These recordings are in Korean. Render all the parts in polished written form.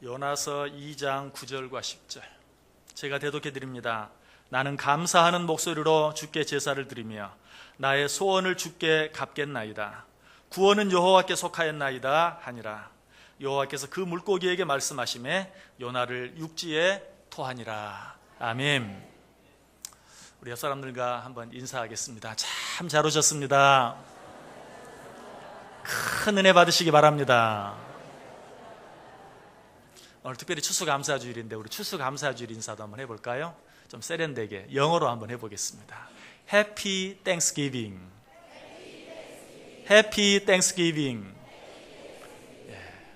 요나서 2장 9절과 10절 제가 대독해 드립니다. 나는 감사하는 목소리로 주께 제사를 드리며 나의 소원을 주께 갚겠나이다. 구원은 여호와께 속하였나이다 하니라. 여호와께서 그 물고기에게 말씀하시매 요나를 육지에 토하니라. 아멘. 우리 옆 사람들과 한번 인사하겠습니다. 참 잘 오셨습니다. 큰 은혜 받으시기 바랍니다. 오늘 특별히 추수감사주일인데 우리 추수감사주일 인사도 한번 해볼까요? 좀 세련되게 영어로 한번 해보겠습니다. Happy Thanksgiving. Happy Thanksgiving.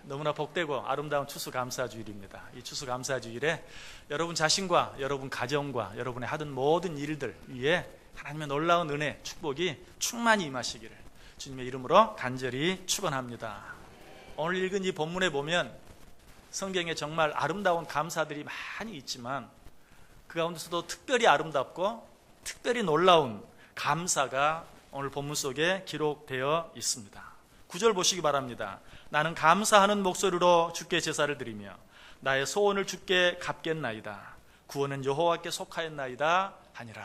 너무나 복되고 아름다운 추수감사주일입니다. 이 추수감사주일에 여러분 자신과 여러분 가정과 여러분의 하던 모든 일들 위에 하나님의 놀라운 은혜, 축복이 충만히 임하시기를 주님의 이름으로 간절히 축원합니다. 오늘 읽은 이 본문에 보면 성경에 정말 아름다운 감사들이 많이 있지만 그 가운데서도 특별히 아름답고 특별히 놀라운 감사가 오늘 본문 속에 기록되어 있습니다. 9절 보시기 바랍니다. 나는 감사하는 목소리로 주께 제사를 드리며 나의 소원을 주께 갚겠나이다. 구원은 여호와께 속하였나이다 하니라.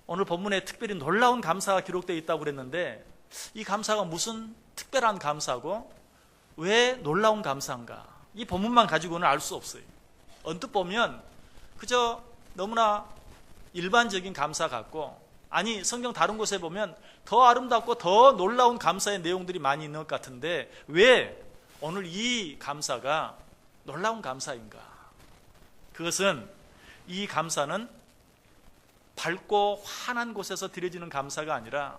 오늘 본문에 특별히 놀라운 감사가 기록되어 있다고 그랬는데 이 감사가 무슨 특별한 감사고 왜 놀라운 감사인가? 이 본문만 가지고는 알 수 없어요. 언뜻 보면 그저 너무나 일반적인 감사 같고, 아니 성경 다른 곳에 보면 더 아름답고 더 놀라운 감사의 내용들이 많이 있는 것 같은데 왜 오늘 이 감사가 놀라운 감사인가? 그것은 이 감사는 밝고 환한 곳에서 드려지는 감사가 아니라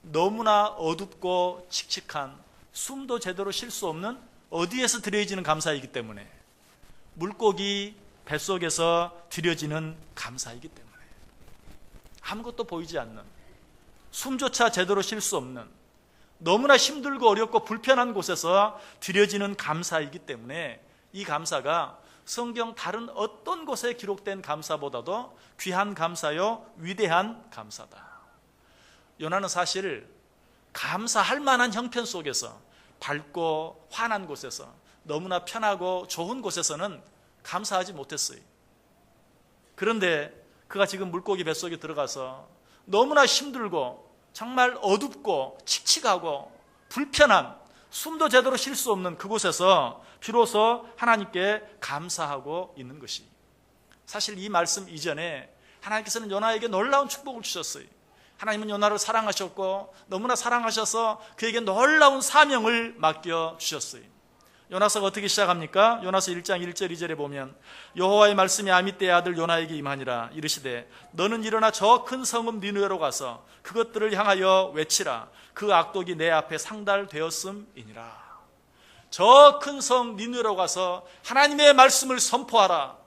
너무나 어둡고 칙칙한, 숨도 제대로 쉴 수 없는 어디에서 드려지는 감사이기 때문에, 물고기 뱃속에서 드려지는 감사이기 때문에, 아무것도 보이지 않는, 숨조차 제대로 쉴 수 없는 너무나 힘들고 어렵고 불편한 곳에서 드려지는 감사이기 때문에 이 감사가 성경 다른 어떤 곳에 기록된 감사보다도 귀한 감사요, 위대한 감사다. 요나는 사실 감사할 만한 형편 속에서, 밝고 환한 곳에서, 너무나 편하고 좋은 곳에서는 감사하지 못했어요. 그런데 그가 지금 물고기 뱃속에 들어가서 너무나 힘들고 정말 어둡고 칙칙하고 불편한, 숨도 제대로 쉴 수 없는 그곳에서 비로소 하나님께 감사하고 있는 것이, 사실 이 말씀 이전에 하나님께서는 요나에게 놀라운 축복을 주셨어요. 하나님은 요나를 사랑하셨고 너무나 사랑하셔서 그에게 놀라운 사명을 맡겨주셨어요. 요나서가 어떻게 시작합니까? 요나서 1장 1절 2절에 보면 여호와의 말씀이 아미떼의 아들 요나에게 임하니라. 이르시되 너는 일어나 저 큰 성읍 니느웨로 가서 그것들을 향하여 외치라. 그 악독이 내 앞에 상달되었음이니라. 저 큰 성 니느웨로 가서 하나님의 말씀을 선포하라.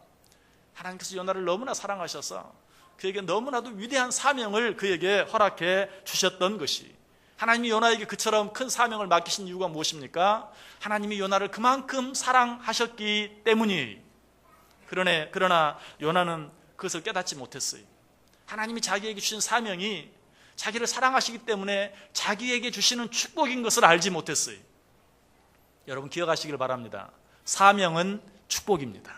하나님께서 요나를 너무나 사랑하셔서 그에게 너무나도 위대한 사명을 그에게 허락해 주셨던 것이, 하나님이 요나에게 그처럼 큰 사명을 맡기신 이유가 무엇입니까? 하나님이 요나를 그만큼 사랑하셨기 때문이. 그러나 요나는 그것을 깨닫지 못했어요. 하나님이 자기에게 주신 사명이 자기를 사랑하시기 때문에 자기에게 주시는 축복인 것을 알지 못했어요. 여러분 기억하시길 바랍니다. 사명은 축복입니다.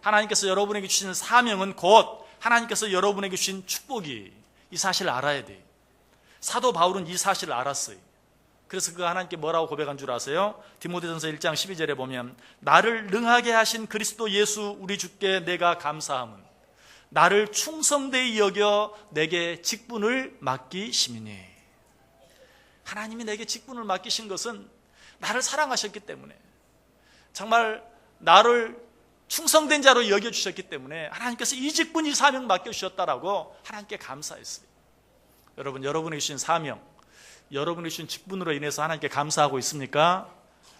하나님께서 여러분에게 주시는 사명은 곧 하나님께서 여러분에게 주신 축복이, 이 사실을 알아야 돼요. 사도 바울은 이 사실을 알았어요. 그래서 그 하나님께 뭐라고 고백한 줄 아세요? 디모데전서 1장 12절에 보면 나를 능하게 하신 그리스도 예수 우리 주께 내가 감사함은 나를 충성되이 여겨 내게 직분을 맡기심이니. 하나님이 내게 직분을 맡기신 것은 나를 사랑하셨기 때문에, 정말 나를 충성된 자로 여겨주셨기 때문에 하나님께서 이 직분, 이 사명 맡겨주셨다라고 하나님께 감사했어요. 여러분, 여러분에게 주신 사명, 여러분에게 주신 직분으로 인해서 하나님께 감사하고 있습니까?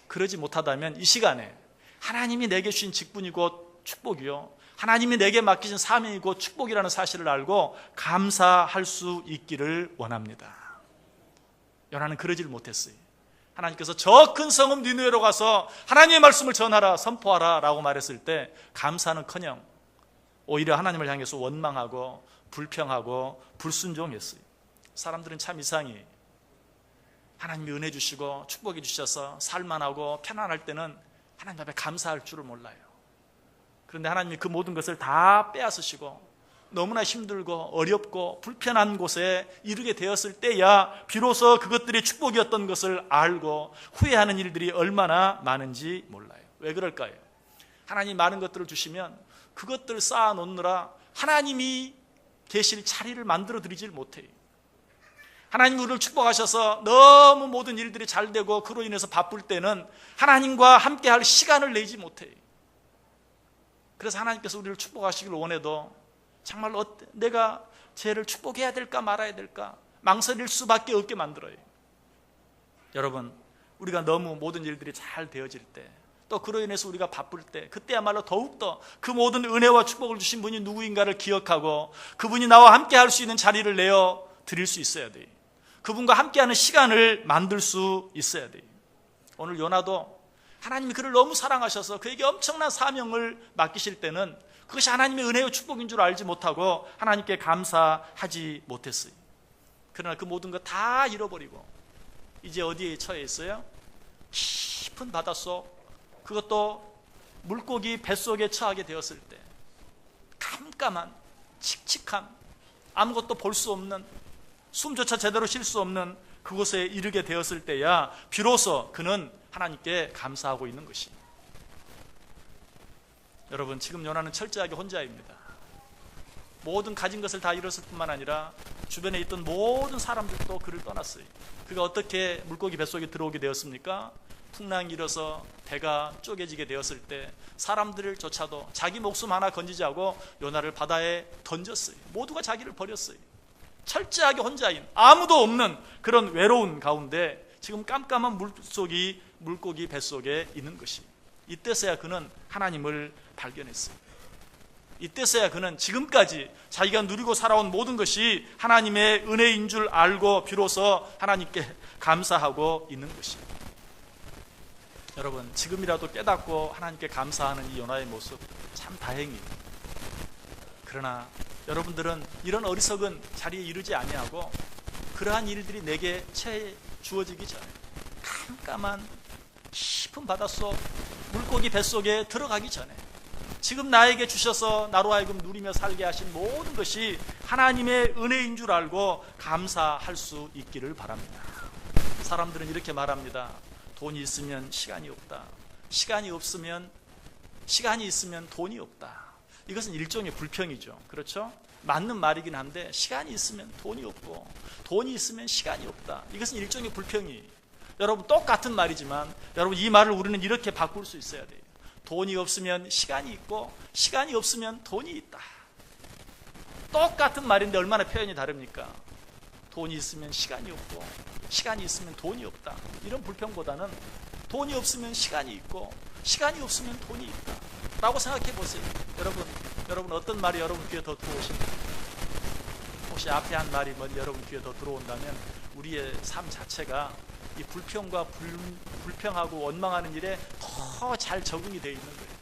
그러지 못하다면 이 시간에 하나님이 내게 주신 직분이 곧 축복이요, 하나님이 내게 맡기신 사명이 곧 축복이라는 사실을 알고 감사할 수 있기를 원합니다. 요나는 그러지를 못했어요. 하나님께서 저 큰 성읍 니느웨로 가서 하나님의 말씀을 전하라, 선포하라 라고 말했을 때 감사는커녕 오히려 하나님을 향해서 원망하고 불평하고 불순종했어요. 사람들은 참 이상해. 하나님이 은혜 주시고 축복해 주셔서 살만하고 편안할 때는 하나님 앞에 감사할 줄을 몰라요. 그런데 하나님이 그 모든 것을 다 빼앗으시고 너무나 힘들고 어렵고 불편한 곳에 이르게 되었을 때야 비로소 그것들이 축복이었던 것을 알고 후회하는 일들이 얼마나 많은지 몰라요. 왜 그럴까요? 하나님 많은 것들을 주시면 그것들 쌓아놓느라 하나님이 계실 자리를 만들어 드리질 못해요. 하나님 우리를 축복하셔서 너무 모든 일들이 잘 되고 그로 인해서 바쁠 때는 하나님과 함께 할 시간을 내지 못해요. 그래서 하나님께서 우리를 축복하시길 원해도 정말 내가 쟤를 축복해야 될까 말아야 될까 망설일 수밖에 없게 만들어요. 여러분, 우리가 너무 모든 일들이 잘 되어질 때, 또 그로 인해서 우리가 바쁠 때, 그때야말로 더욱더 그 모든 은혜와 축복을 주신 분이 누구인가를 기억하고 그분이 나와 함께 할 수 있는 자리를 내어 드릴 수 있어야 돼요. 그분과 함께하는 시간을 만들 수 있어야 돼요. 오늘 요나도 하나님이 그를 너무 사랑하셔서 그에게 엄청난 사명을 맡기실 때는 그것이 하나님의 은혜와 축복인 줄 알지 못하고 하나님께 감사하지 못했어요. 그러나 그 모든 거 다 잃어버리고 이제 어디에 처해 있어요? 깊은 바닷속, 그것도 물고기 뱃속에 처하게 되었을 때 깜깜한 칙칙한 아무것도 볼 수 없는 숨조차 제대로 쉴 수 없는 그곳에 이르게 되었을 때야 비로소 그는 하나님께 감사하고 있는 것입니다. 여러분, 지금 요나는 철저하게 혼자입니다. 모든 가진 것을 다 잃었을 뿐만 아니라 주변에 있던 모든 사람들도 그를 떠났어요. 그가 어떻게 물고기 뱃속에 들어오게 되었습니까? 풍랑이 일어서 배가 쪼개지게 되었을 때 사람들을 조차도 자기 목숨 하나 건지지 않고 요나를 바다에 던졌어요. 모두가 자기를 버렸어요. 철저하게 혼자인, 아무도 없는 그런 외로운 가운데 지금 깜깜한 물고기 뱃속에 있는 것입니다. 이때서야 그는 하나님을 발견했어요. 이때서야 그는 지금까지 자기가 누리고 살아온 모든 것이 하나님의 은혜인 줄 알고 비로소 하나님께 감사하고 있는 것입니다. 여러분, 지금이라도 깨닫고 하나님께 감사하는 이 요나의 모습 참 다행입니다. 그러나 여러분들은 이런 어리석은 자리에 이르지 아니하고 그러한 일들이 내게 채 주어지기 전에 깜깜한 깊은 바닷속 물고기 뱃속에 들어가기 전에 지금 나에게 주셔서 나로 하여금 누리며 살게 하신 모든 것이 하나님의 은혜인 줄 알고 감사할 수 있기를 바랍니다. 사람들은 이렇게 말합니다. 돈이 있으면 시간이 없다. 시간이 있으면 돈이 없다. 이것은 일종의 불평이죠. 그렇죠? 맞는 말이긴 한데 시간이 있으면 돈이 없고 돈이 있으면 시간이 없다. 이것은 일종의 불평이에요. 여러분, 똑같은 말이지만 여러분, 이 말을 우리는 이렇게 바꿀 수 있어야 돼요. 돈이 없으면 시간이 있고 시간이 없으면 돈이 있다. 똑같은 말인데 얼마나 표현이 다릅니까? 돈이 있으면 시간이 없고 시간이 있으면 돈이 없다. 이런 불평보다는 돈이 없으면 시간이 있고 시간이 없으면 돈이 있다 라고 생각해 보세요. 여러분 어떤 말이 여러분 귀에 더 들어오십니까? 혹시 앞에 한 말이 먼저 여러분 귀에 더 들어온다면 우리의 삶 자체가 이 불평과 불평하고 원망하는 일에 더 잘 적응이 되어 있는 거예요.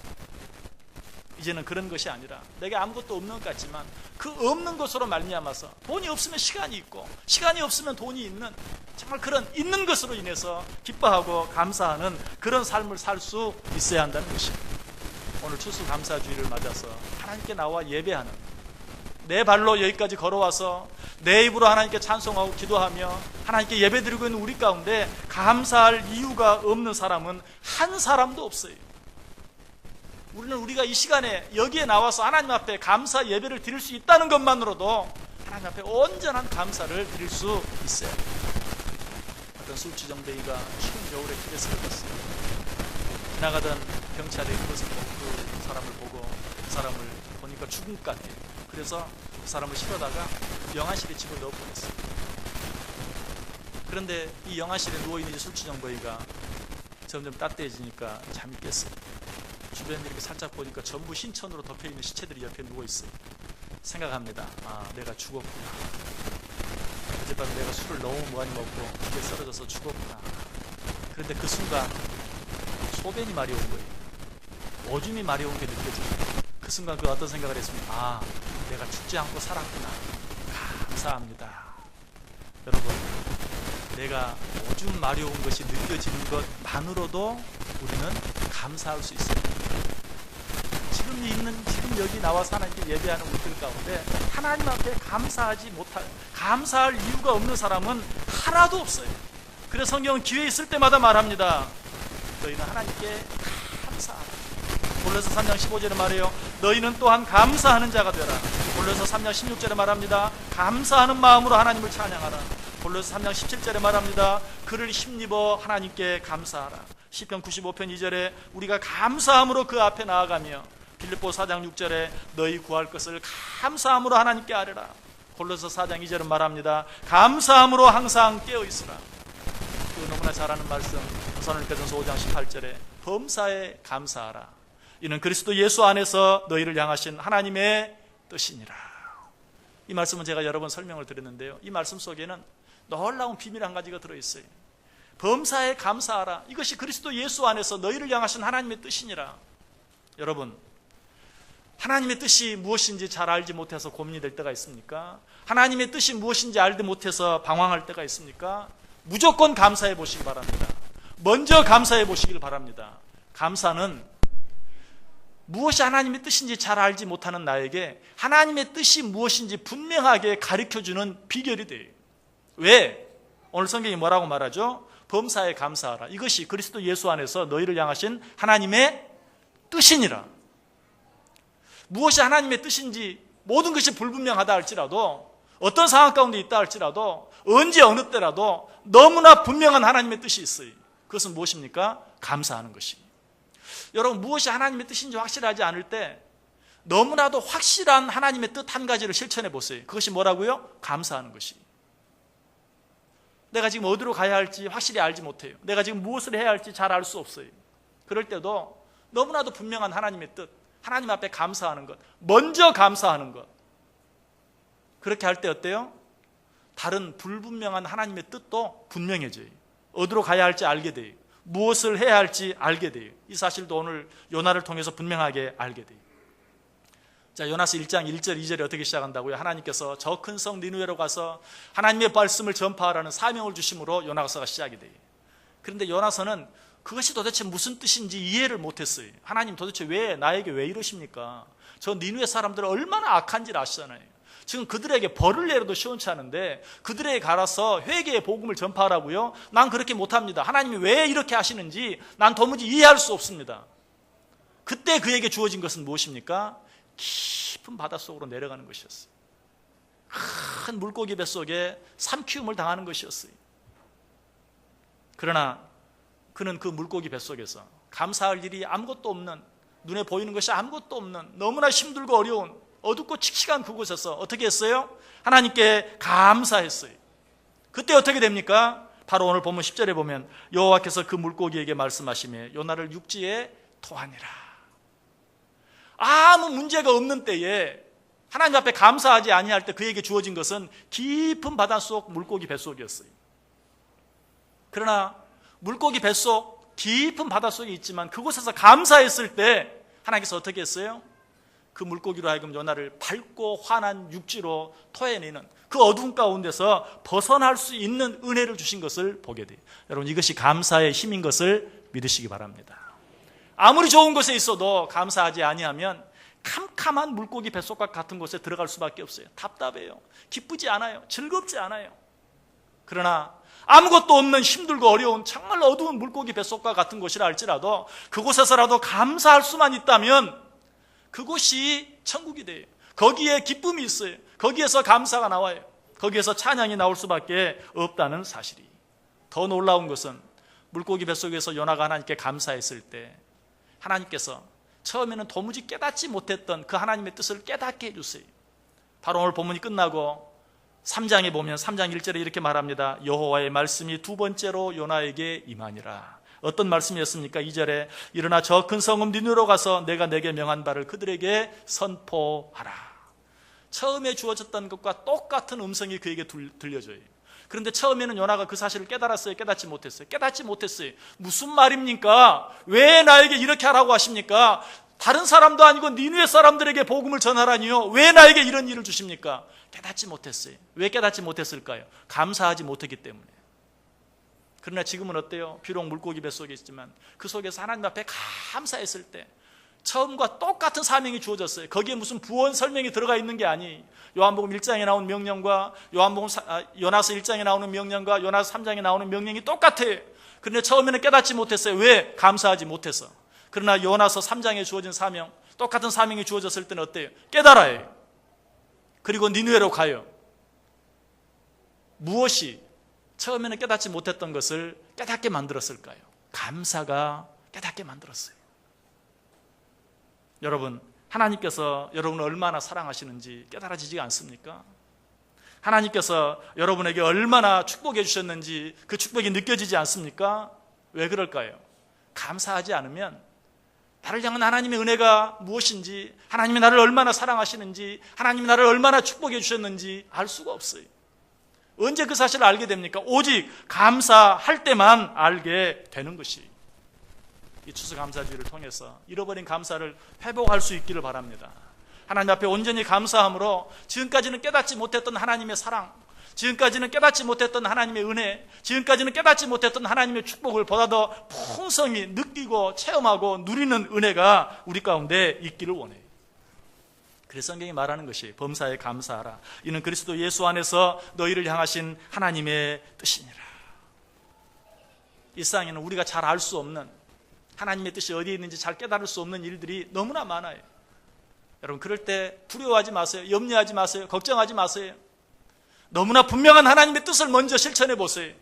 이제는 그런 것이 아니라 내게 아무것도 없는 것 같지만 그 없는 것으로 말미암아서 돈이 없으면 시간이 있고 시간이 없으면 돈이 있는, 정말 그런 있는 것으로 인해서 기뻐하고 감사하는 그런 삶을 살 수 있어야 한다는 것입니다. 오늘 추수감사주의를 맞아서 하나님께 나와 예배하는, 내 발로 여기까지 걸어와서 내 입으로 하나님께 찬송하고 기도하며 하나님께 예배드리고 있는 우리 가운데 감사할 이유가 없는 사람은 한 사람도 없어요. 우리가 이 시간에 여기에 나와서 하나님 앞에 감사 예배를 드릴 수 있다는 것만으로도 하나님 앞에 온전한 감사를 드릴 수 있어요. 어떤 술주정뱅이가 추운 겨울에 길에 쓰러졌어요. 지나가던 경찰이 그 사람을 보고 그 사람을 보니까 죽은 것 같아요. 그래서 그 사람을 실어다가 영안실에 집어넣어 보냈어요. 그런데 이 영안실에 누워있는 술주정뱅이가 점점 따뜻해지니까 잠이 깼어요. 주변에 이렇게 살짝 보니까 전부 흰천으로 덮여있는 시체들이 옆에 누워있어요. 생각합니다. 내가 죽었구나. 어젯밤에 내가 술을 너무 많이 먹고 집에 쓰러져서 죽었구나. 그런데 그 순간 소변이 마려운 거예요. 오줌이 마려운 게 느껴져요. 그 순간 그 어떤 생각을 했습니까? 내가 죽지 않고 살았구나. 감사합니다. 여러분, 내가 오줌 마려운 것이 느껴지는 것만으로도 우리는 감사할 수 있어요. 지금 여기 나와서 하나님께 예배하는 우리들 가운데 하나님 앞에 감사할 이유가 없는 사람은 하나도 없어요. 그래서 성경은 기회 있을 때마다 말합니다. 너희는 하나님께 감사하라. 골로새 3장 15절에 말해요. 너희는 또한 감사하는 자가 되라. 골로새 3장 16절에 말합니다. 감사하는 마음으로 하나님을 찬양하라. 골로새 3장 17절에 말합니다. 그를 힘입어 하나님께 감사하라. 시편 95편 2절에 우리가 감사함으로 그 앞에 나아가며, 빌립보 4장 6절에 너희 구할 것을 감사함으로 하나님께 아뢰라. 골로새 4장 2절은 말합니다. 감사함으로 항상 깨어있으라. 또 너무나 잘 아는 말씀 데살로니가전서 5장 18절에 범사에 감사하라. 이는 그리스도 예수 안에서 너희를 향하신 하나님의 뜻이니라. 이 말씀은 제가 여러 번 설명을 드렸는데요, 이 말씀 속에는 놀라운 비밀 한 가지가 들어있어요. 범사에 감사하라. 이것이 그리스도 예수 안에서 너희를 향하신 하나님의 뜻이니라. 여러분, 하나님의 뜻이 무엇인지 잘 알지 못해서 고민이 될 때가 있습니까? 하나님의 뜻이 무엇인지 알지 못해서 방황할 때가 있습니까? 무조건 감사해 보시기 바랍니다. 먼저 감사해 보시길 바랍니다. 감사는 무엇이 하나님의 뜻인지 잘 알지 못하는 나에게 하나님의 뜻이 무엇인지 분명하게 가르쳐주는 비결이 돼요. 왜? 오늘 성경이 뭐라고 말하죠? 범사에 감사하라. 이것이 그리스도 예수 안에서 너희를 향하신 하나님의 뜻이니라. 무엇이 하나님의 뜻인지 모든 것이 불분명하다 할지라도, 어떤 상황 가운데 있다 할지라도, 언제 어느 때라도 너무나 분명한 하나님의 뜻이 있어요. 그것은 무엇입니까? 감사하는 것입니다. 여러분, 무엇이 하나님의 뜻인지 확실하지 않을 때 너무나도 확실한 하나님의 뜻 한 가지를 실천해 보세요. 그것이 뭐라고요? 감사하는 것이. 내가 지금 어디로 가야 할지 확실히 알지 못해요. 내가 지금 무엇을 해야 할지 잘 알 수 없어요. 그럴 때도 너무나도 분명한 하나님의 뜻, 하나님 앞에 감사하는 것, 먼저 감사하는 것, 그렇게 할 때 어때요? 다른 불분명한 하나님의 뜻도 분명해져요. 어디로 가야 할지 알게 돼요. 무엇을 해야 할지 알게 돼요. 이 사실도 오늘 요나를 통해서 분명하게 알게 돼요. 자, 요나서 1장 1절 2절에 어떻게 시작한다고요? 하나님께서 저 큰 성 니느웨로 가서 하나님의 말씀을 전파하라는 사명을 주심으로 요나서가 시작이 돼요. 그런데 요나서는 그것이 도대체 무슨 뜻인지 이해를 못했어요. 하나님 도대체 나에게 왜 이러십니까? 저 니느웨 사람들은 얼마나 악한지를 아시잖아요. 지금 그들에게 벌을 내려도 시원치 않은데 그들에게 가서 회개의 복음을 전파하라고요? 난 그렇게 못합니다. 하나님이 왜 이렇게 하시는지 난 도무지 이해할 수 없습니다. 그때 그에게 주어진 것은 무엇입니까? 깊은 바닷속으로 내려가는 것이었어요. 큰 물고기 뱃속에 삼키움을 당하는 것이었어요. 그러나 그는 그 물고기 뱃속에서 감사할 일이 아무것도 없는, 눈에 보이는 것이 아무것도 없는 너무나 힘들고 어려운 어둡고 칙칙한 그곳에서 어떻게 했어요? 하나님께 감사했어요. 그때 어떻게 됩니까? 바로 오늘 본문 10절에 보면 여호와께서 그 물고기에게 말씀하시며 요나를 육지에 토하니라. 아무 문제가 없는 때에 하나님 앞에 감사하지 아니할 때 그에게 주어진 것은 깊은 바닷속 물고기 뱃속이었어요. 그러나 물고기 뱃속 깊은 바닷속에 있지만 그곳에서 감사했을 때 하나님께서 어떻게 했어요? 그 물고기로 하여금 요나를 밝고 환한 육지로 토해내는 그 어두운 가운데서 벗어날 수 있는 은혜를 주신 것을 보게 돼요. 여러분, 이것이 감사의 힘인 것을 믿으시기 바랍니다. 아무리 좋은 곳에 있어도 감사하지 아니하면 캄캄한 물고기 뱃속과 같은 곳에 들어갈 수밖에 없어요. 답답해요. 기쁘지 않아요. 즐겁지 않아요. 그러나 아무것도 없는 힘들고 어려운 정말 어두운 물고기 뱃속과 같은 곳이라 할지라도 그곳에서라도 감사할 수만 있다면 그곳이 천국이 돼요. 거기에 기쁨이 있어요. 거기에서 감사가 나와요. 거기에서 찬양이 나올 수밖에 없다는 사실이. 더 놀라운 것은 물고기 뱃속에서 요나가 하나님께 감사했을 때 하나님께서 처음에는 도무지 깨닫지 못했던 그 하나님의 뜻을 깨닫게 해주세요. 바로 오늘 본문이 끝나고 3장에 보면 3장 1절에 이렇게 말합니다. 여호와의 말씀이 두 번째로 요나에게 임하니라. 어떤 말씀이었습니까? 2절에 일어나 저 큰 성읍 니느웨로 가서 내가 내게 명한 바를 그들에게 선포하라. 처음에 주어졌던 것과 똑같은 음성이 그에게 들려져요. 그런데 처음에는 요나가 그 사실을 깨달았어요? 깨닫지 못했어요? 깨닫지 못했어요. 무슨 말입니까? 왜 나에게 이렇게 하라고 하십니까? 다른 사람도 아니고 니느웨 사람들에게 복음을 전하라니요? 왜 나에게 이런 일을 주십니까? 깨닫지 못했어요. 왜 깨닫지 못했을까요? 감사하지 못했기 때문에. 그러나 지금은 어때요? 비록 물고기 뱃속에 있지만 그 속에서 하나님 앞에 감사했을 때 처음과 똑같은 사명이 주어졌어요. 거기에 무슨 부원 설명이 들어가 있는 게 아니. 요한복음 1장에 나온 명령과 요나서 1장에 나오는 명령과 요나서 3장에 나오는 명령이 똑같아요. 그런데 처음에는 깨닫지 못했어요. 왜? 감사하지 못해서. 그러나 요나서 3장에 주어진 사명, 똑같은 사명이 주어졌을 때는 어때요? 깨달아요. 그리고 니느웨로 가요. 무엇이 처음에는 깨닫지 못했던 것을 깨닫게 만들었을까요? 감사가 깨닫게 만들었어요. 여러분, 하나님께서 여러분을 얼마나 사랑하시는지 깨달아지지 않습니까? 하나님께서 여러분에게 얼마나 축복해 주셨는지 그 축복이 느껴지지 않습니까? 왜 그럴까요? 감사하지 않으면 나를 향한 하나님의 은혜가 무엇인지, 하나님이 나를 얼마나 사랑하시는지, 하나님이 나를 얼마나 축복해 주셨는지 알 수가 없어요. 언제 그 사실을 알게 됩니까? 오직 감사할 때만 알게 되는 것이. 이 추수감사주의를 통해서 잃어버린 감사를 회복할 수 있기를 바랍니다. 하나님 앞에 온전히 감사함으로 지금까지는 깨닫지 못했던 하나님의 사랑, 지금까지는 깨닫지 못했던 하나님의 은혜, 지금까지는 깨닫지 못했던 하나님의 축복을 보다 더 풍성히 느끼고 체험하고 누리는 은혜가 우리 가운데 있기를 원해요. 그래서 성경이 말하는 것이 범사에 감사하라. 이는 그리스도 예수 안에서 너희를 향하신 하나님의 뜻이니라. 이 세상에는 우리가 잘 알 수 없는 하나님의 뜻이 어디에 있는지 잘 깨달을 수 없는 일들이 너무나 많아요. 여러분, 그럴 때 두려워하지 마세요. 염려하지 마세요. 걱정하지 마세요. 너무나 분명한 하나님의 뜻을 먼저 실천해 보세요.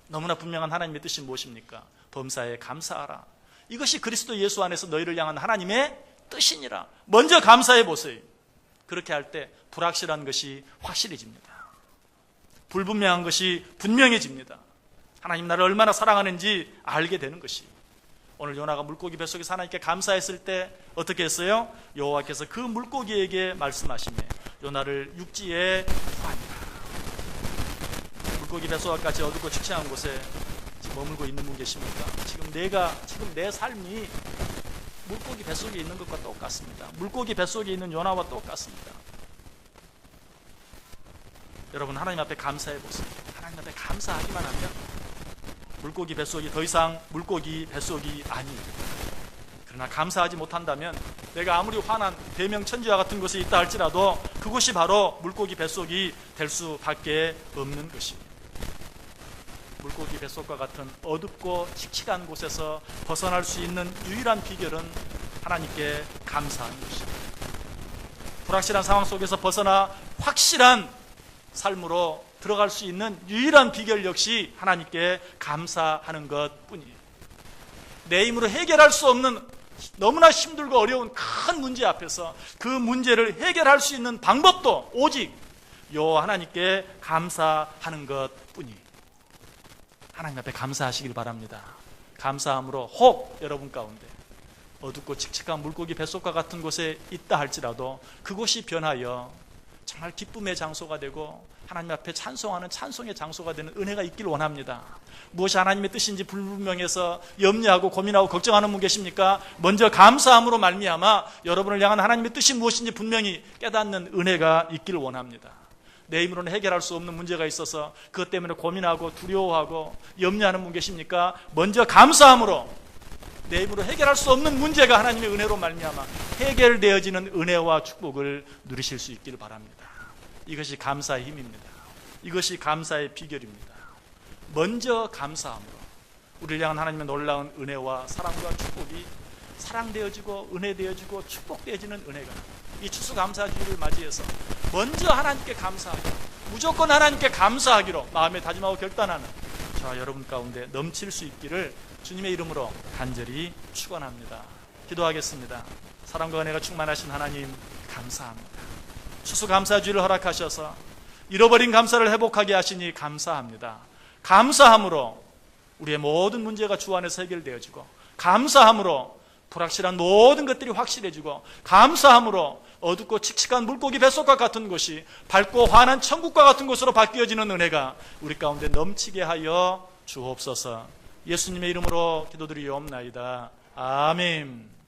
너무나 분명한 하나님의 뜻이 무엇입니까? 범사에 감사하라. 이것이 그리스도 예수 안에서 너희를 향한 하나님의 뜻이니라. 먼저 감사해 보세요. 그렇게 할 때 불확실한 것이 확실해집니다. 불분명한 것이 분명해집니다. 하나님 나를 얼마나 사랑하는지 알게 되는 것이. 오늘 요나가 물고기 뱃속에서 하나님께 감사했을 때 어떻게 했어요? 여호와께서 그 물고기에게 말씀하시며 요나를 육지에 구하니라. 물고기 뱃속까지 어둡고 칙칙한 곳에 지금 머물고 있는 분 계십니까? 지금 내 삶이 물고기 뱃속에 있는 것과 똑같습니다. 물고기 뱃속에 있는 요나와 똑같습니다. 여러분, 하나님 앞에 감사해 보세요. 하나님 앞에 감사하기만 하면 물고기 뱃속이 더 이상 물고기 뱃속이 아니에요. 그러나 감사하지 못한다면 내가 아무리 환한 대명천지와 같은 곳에 있다 할지라도 그곳이 바로 물고기 뱃속이 될 수밖에 없는 것입니다. 물고기 뱃속과 같은 어둡고 칙칙한 곳에서 벗어날 수 있는 유일한 비결은 하나님께 감사하는 것입니다. 불확실한 상황 속에서 벗어나 확실한 삶으로 들어갈 수 있는 유일한 비결 역시 하나님께 감사하는 것뿐이에요. 내 힘으로 해결할 수 없는 너무나 힘들고 어려운 큰 문제 앞에서 그 문제를 해결할 수 있는 방법도 오직 여호와 하나님께 감사하는 것뿐이에요. 하나님 앞에 감사하시길 바랍니다. 감사함으로 혹 여러분 가운데 어둡고 칙칙한 물고기 뱃속과 같은 곳에 있다 할지라도 그곳이 변하여 정말 기쁨의 장소가 되고 하나님 앞에 찬송하는 찬송의 장소가 되는 은혜가 있기를 원합니다. 무엇이 하나님의 뜻인지 불분명해서 염려하고 고민하고 걱정하는 분 계십니까? 먼저 감사함으로 말미암아 여러분을 향한 하나님의 뜻이 무엇인지 분명히 깨닫는 은혜가 있기를 원합니다. 내 힘으로는 해결할 수 없는 문제가 있어서 그것 때문에 고민하고 두려워하고 염려하는 분 계십니까? 먼저 감사함으로 내 힘으로 해결할 수 없는 문제가 하나님의 은혜로 말미암아 해결되어지는 은혜와 축복을 누리실 수 있기를 바랍니다. 이것이 감사의 힘입니다. 이것이 감사의 비결입니다. 먼저 감사함으로 우리를 향한 하나님의 놀라운 은혜와 사랑과 축복이 사랑되어지고 은혜되어지고 축복되어지는 은혜가 이 추수감사주의를 맞이해서 먼저 하나님께 감사하고 무조건 하나님께 감사하기로 마음에 다짐하고 결단하는 저와 여러분 가운데 넘칠 수 있기를 주님의 이름으로 간절히 축원합니다. 기도하겠습니다. 사랑과 은혜가 충만하신 하나님 감사합니다. 추수감사주의를 허락하셔서 잃어버린 감사를 회복하게 하시니 감사합니다. 감사함으로 우리의 모든 문제가 주 안에서 해결되어지고 감사함으로 불확실한 모든 것들이 확실해지고 감사함으로 어둡고 칙칙한 물고기 뱃속과 같은 곳이 밝고 환한 천국과 같은 곳으로 바뀌어지는 은혜가 우리 가운데 넘치게 하여 주옵소서. 예수님의 이름으로 기도드리옵나이다. 아멘.